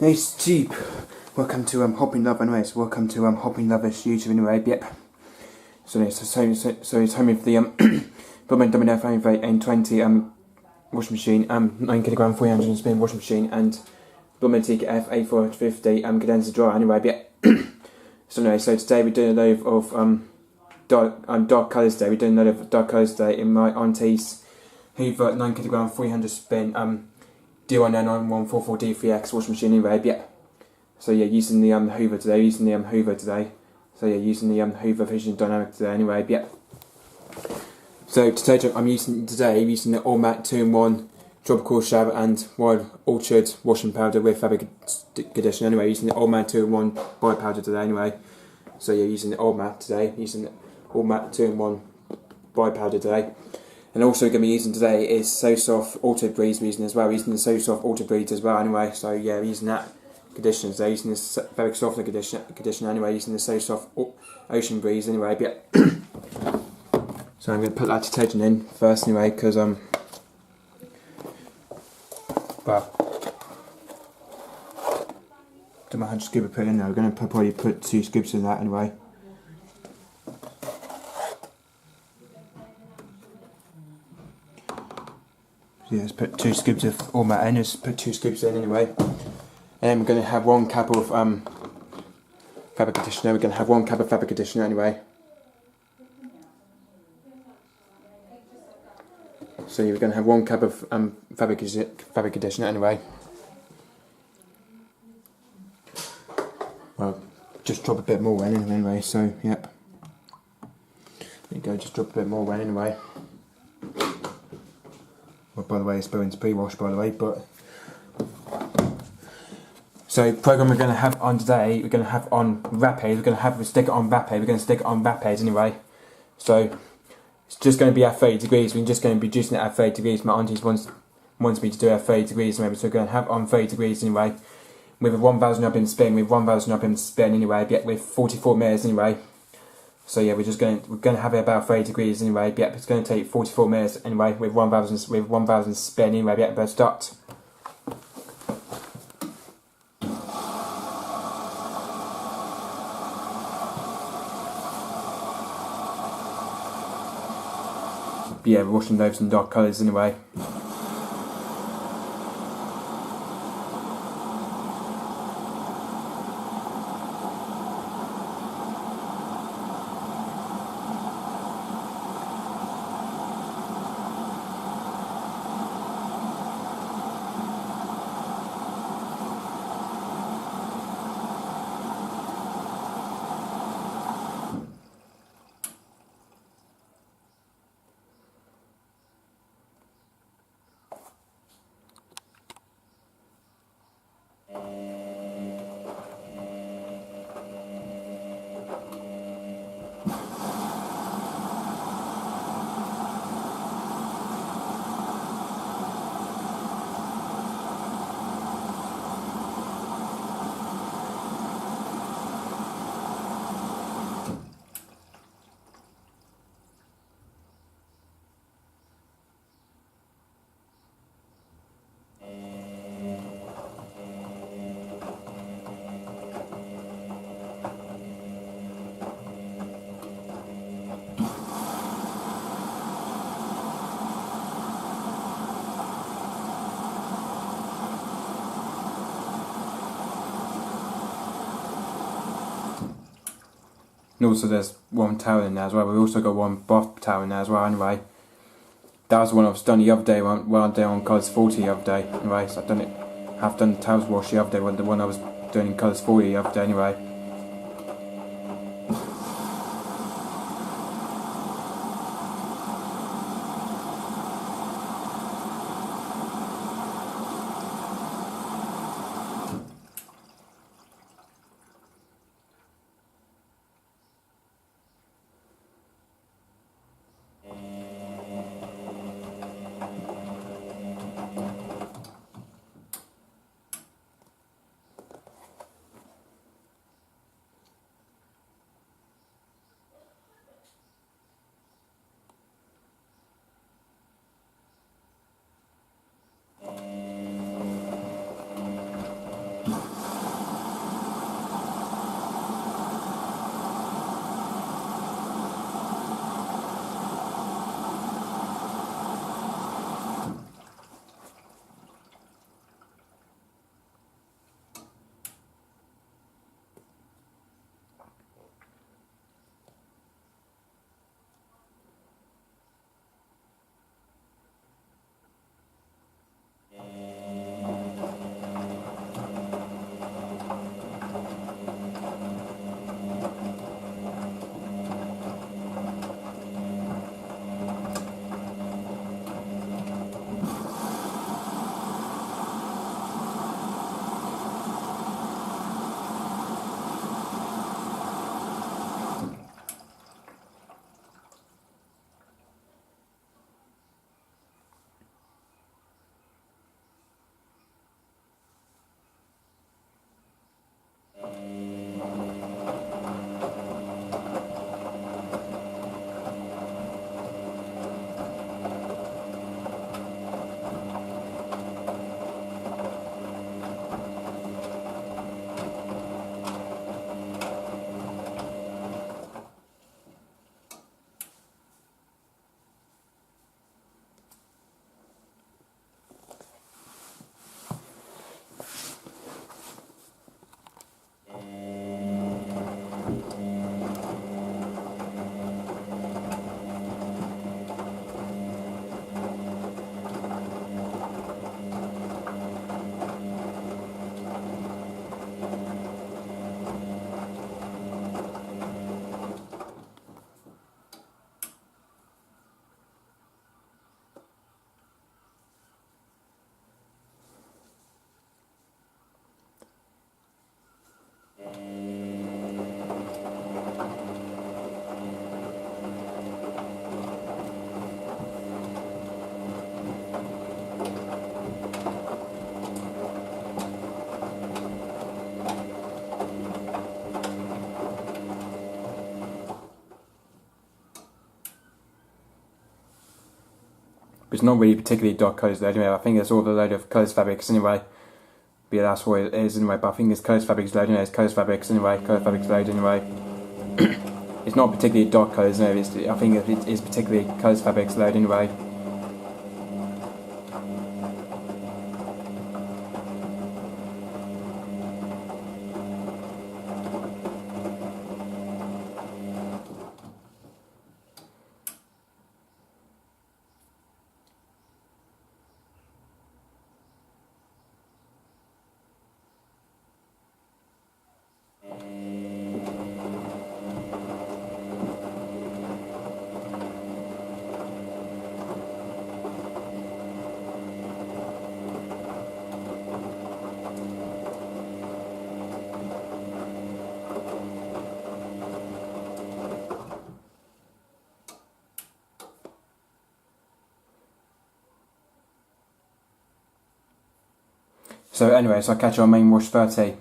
Hey Steve, welcome to Hopping Love. Anyways, welcome to Hopping Lover's YouTube anyway. Yep. So it's home of the Bowman Domino N20 washing machine, 9kg 300 spin washing machine, and Bowman TKF A450 condenser dryer anyway. Yep. So anyway, so today we're doing a load of dark colours today. We're doing a load of dark colours today in my auntie's Hoover 9kg 300 spin DYN9144D3X washing machine anyway. Yeah. So yeah, using the Hoover today. So yeah, using the Hoover VisionDynamic today anyway. Yeah. So today I'm using the All Matte 2-in-1 tropical shower and wild orchard washing powder with fabric conditioner anyway. Using the All Matte 2-in-1 body powder today anyway. So yeah, using the All Matte today. Using the All Matte 2-in-1 body powder today. And also going to be using today is So Soft Auto Breeze. We're using as well. We're using the So Soft Auto Breeze as well anyway. So yeah, we're using that conditioner today. Using this very soft conditioner anyway. Using the So Soft Ocean Breeze anyway. Yeah. So I'm going to put that detergent in first anyway, because well, don't know how much scoop I put in there. I'm going to probably put 2 scoops in that anyway. So yeah, let's put 2 scoops of All Matte in. Let's put 2 scoops in anyway. And then we're going to have 1 cup of fabric conditioner. We're going to have 1 cup of fabric conditioner anyway. So we're going to have 1 cup of fabric conditioner anyway. Well, just drop a bit more in anyway. So yep. There you go. Just drop a bit more in anyway. Well, by the way, it's going to pre-wash, by the way, but... So, the program we're going to have on today, we're going to have on Rapid, we're going to stick it on Rapid, we're going to stick it on Rapid anyway. So, it's just going to be at 30 degrees, we're just going to be juicing it at 30 degrees. My auntie wants me to do it at 30 degrees anyway, so we're going to have on 30 degrees anyway. With a 1000 RPM spin, anyway, yeah, with 44 minutes anyway. So yeah, we're going to have it about 30 degrees anyway. Yep, it's going to take 44 minutes anyway with 1000 spin anyway. Yep, let's start. But yeah, we're washing those in dark colours anyway. And also there's 1 towel in there as well. We've also got 1 bath towel in there as well anyway. That was the one I was done the other day when I did on Colours 40 the other day. Anyway, so I've done the towels wash the other day, the one I was doing in Colours 40 the other day anyway. it's not really particularly dark colours though anyway. I think it's all a load of colours fabrics anyway. But yeah, that's what it is anyway, but I think it's colours fabrics load anyway, it's colours fabrics anyway, colour fabrics load anyway. It's not particularly dark colours, no, I think it is particularly colours fabrics load anyway. So anyway, so I'll catch you on main wash 30.